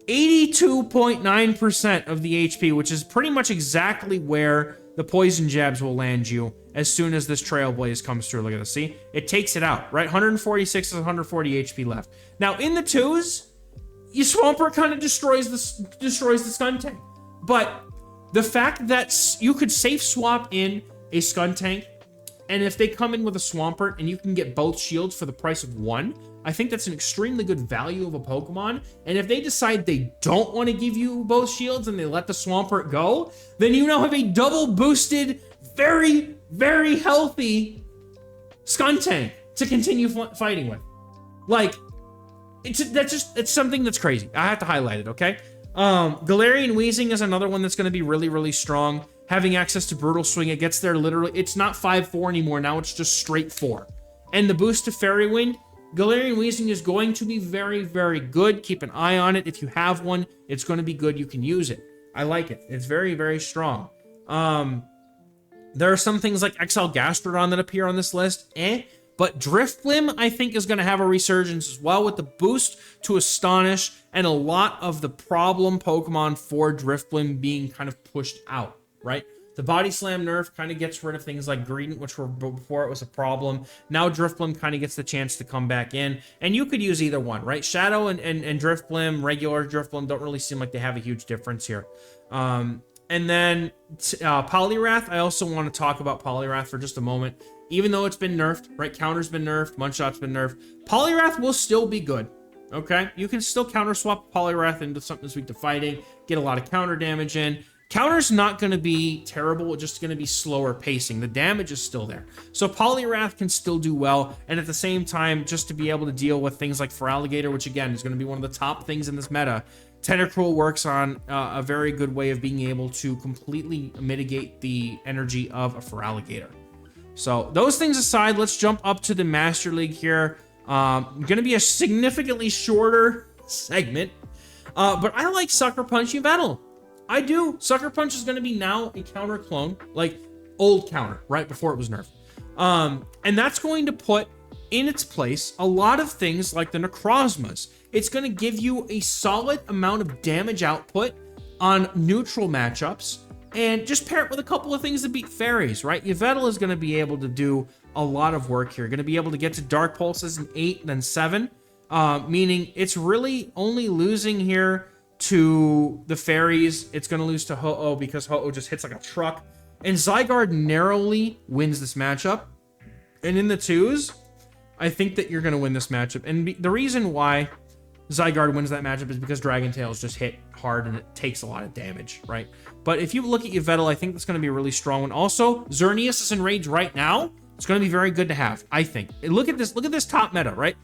82.9% of the HP, which is pretty much exactly where the Poison Jabs will land you as soon as this Trailblaze comes through. Look at this, see? It takes it out, right? 146 is 140 HP left. Now, in the twos, your Swampert kind of destroys the Skuntank. But the fact that you could safe swap in a Skuntank, and if they come in with a Swampert and you can get both shields for the price of one, I think that's an extremely good value of a Pokemon. And if they decide they don't want to give you both shields and they let the Swampert go, then you now have a double boosted, very, very healthy Skuntank to continue fighting with. Like, it's something that's crazy. I have to highlight it, okay? Galarian Weezing is another one that's going to be really, really strong. Having access to Brutal Swing, it gets there literally. It's not 5-4 anymore. Now it's just straight 4. And the boost to Fairy Wind, Galarian Weezing is going to be very, very good. Keep an eye on it. If you have one, it's going to be good. You can use it. I like it. It's very, very strong. There are some things like XL Gastrodon that appear on this list. But Drifblim, I think, is going to have a resurgence as well with the boost to Astonish and a lot of the problem Pokemon for Drifblim being kind of pushed out, right? The Body Slam nerf kind of gets rid of things like Greedent, which were before it was a problem. Now Drifblim kind of gets the chance to come back in, and you could use either one, right? Shadow and Drifblim, regular Drifblim don't really seem like they have a huge difference here. And then Poliwrath, I also want to talk about Poliwrath for just a moment. Even though it's been nerfed, right? Counter's been nerfed, Mudshot's been nerfed. Poliwrath will still be good, okay? You can still counter swap Poliwrath into something that's weak to fighting, get a lot of counter damage in. Counter's not going to be terrible, it's just going to be slower pacing. The damage is still there. So Poliwrath can still do well, and at the same time, just to be able to deal with things like Feraligatr, which again is going to be one of the top things in this meta, Tentacruel works on a very good way of being able to completely mitigate the energy of a Feraligatr. So those things aside, let's jump up to the Master League here. Going to be a significantly shorter segment, but I like Sucker Punch Yveltal. I do. Sucker Punch is going to be now a counter clone, like old counter, right before it was nerfed. And that's going to put in its place a lot of things like the Necrozmas. It's going to give you a solid amount of damage output on neutral matchups, and just pair it with a couple of things to beat fairies, right? Yveltal is going to be able to do a lot of work here. Going to be able to get to Dark Pulses in 8 and then 7, meaning it's really only losing here to the fairies. It's going to lose to Ho-Oh because Ho-Oh just hits like a truck. And Zygarde narrowly wins this matchup. And in the 2s, I think that you're going to win this matchup. And the reason why Zygarde wins that matchup is because Dragon Tails just hit hard and it takes a lot of damage, right? But if you look at Yveltal, I think that's going to be a really strong one. Also, Xerneas is enraged right now. It's going to be very good to have, I think. And look at this top meta, right?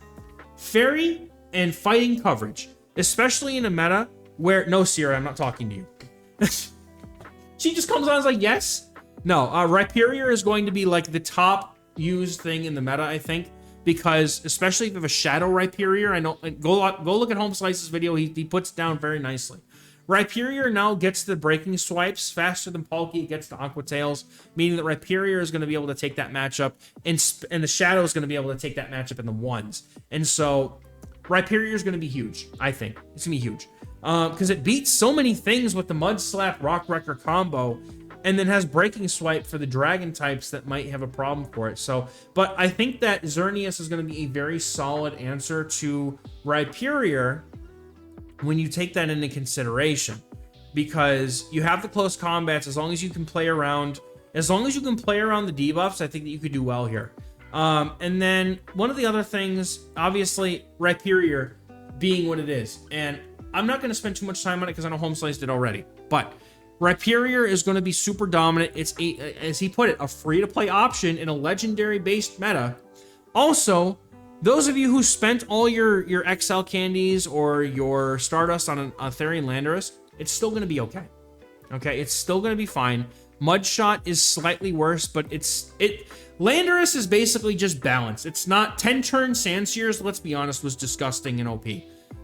Fairy and fighting coverage, especially in a meta where, no, Sierra, I'm not talking to you. She just comes on and is like, yes. No, Rhyperior is going to be like the top used thing in the meta, I think. Because especially if you have a Shadow Rhyperior, I know, go look at Home Slice's video, he puts it down very nicely. Rhyperior now gets the breaking swipes faster than Palkia gets to Aqua Tails, meaning that Rhyperior is going to be able to take that matchup, and the Shadow is going to be able to take that matchup in the 1s. And so Rhyperior is going to be huge, I think. It's going to be huge. Because it beats so many things with the Mud Slap Rock Wrecker combo, and then has Breaking Swipe for the Dragon types that might have a problem for it. So, but I think that Xerneas is going to be a very solid answer to Rhyperior when you take that into consideration. Because you have the close combats, as long as you can play around, the debuffs, I think that you could do well here. And then one of the other things, obviously, Rhyperior being what it is. And I'm not going to spend too much time on it because I know Home Slice did already. But Rhyperior is going to be super dominant. It's, as he put it, a free-to-play option in a legendary-based meta. Also, those of you who spent all your XL candies or your Stardust on a Therian Landorus, it's still going to be okay. Okay, it's still going to be fine. Mudshot is slightly worse, but Landorus is basically just balance. It's not 10-turn Sandsears, let's be honest, was disgusting in OP.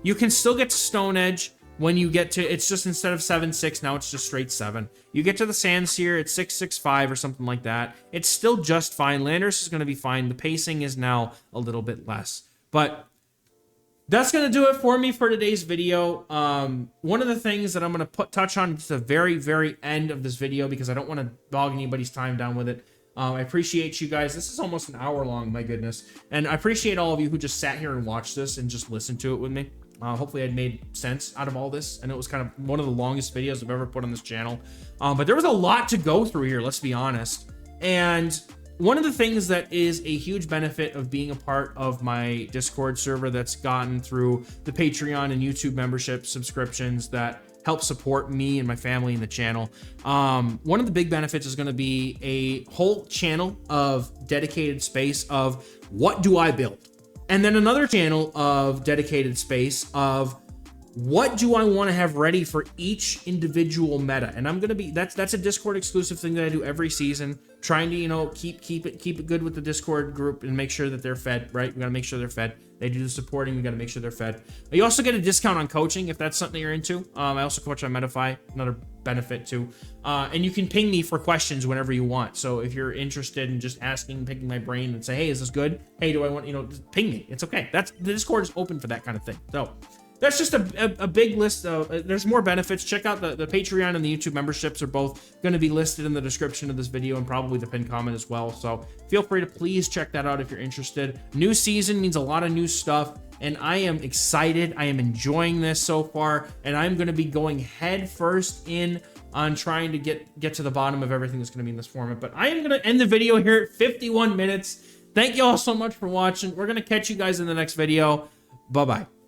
You can still get to Stone Edge. When you get to, it's just instead of 7-6, now it's just straight 7. You get to the Sandsear, it's 6-6-5 or something like that. It's still just fine. Landorus is going to be fine. The pacing is now a little bit less. But that's going to do it for me for today's video. One of the things that I'm going to touch on at the very, very end of this video, because I don't want to bog anybody's time down with it. I appreciate you guys. This is almost an hour long, my goodness. And I appreciate all of you who just sat here and watched this and just listened to it with me. Hopefully I made sense out of all this. I know it was kind of one of the longest videos I've ever put on this channel. But there was a lot to go through here, let's be honest. And one of the things that is a huge benefit of being a part of my Discord server that's gotten through the Patreon and YouTube membership subscriptions that help support me and my family and the channel. One of the big benefits is going to be a whole channel of dedicated space of what do I build? And then another channel of dedicated space of what do I want to have ready for each individual meta. And I'm going to be, that's a Discord exclusive thing that I do every season, trying to, you know, keep it good with the Discord group and make sure that they're fed, right? We got to make sure they're fed. They do the supporting. We got to make sure they're fed. You also get a discount on coaching if that's something you're into. I also coach on Metafy, another benefit too. And you can ping me for questions whenever you want. So if you're interested in just asking, picking my brain and say, hey, is this good? Hey, do I want, you know, just ping me. It's okay. The Discord is open for that kind of thing. So that's just a big list of, there's more benefits. Check out the Patreon and the YouTube memberships are both going to be listed in the description of this video and probably the pinned comment as well. So feel free to please check that out if you're interested. New season means a lot of new stuff and I am excited. I am enjoying this so far and I'm going to be going head first in on trying to get to the bottom of everything that's going to be in this format. But I am going to end the video here at 51 minutes. Thank you all so much for watching. We're going to catch you guys in the next video. Bye-bye.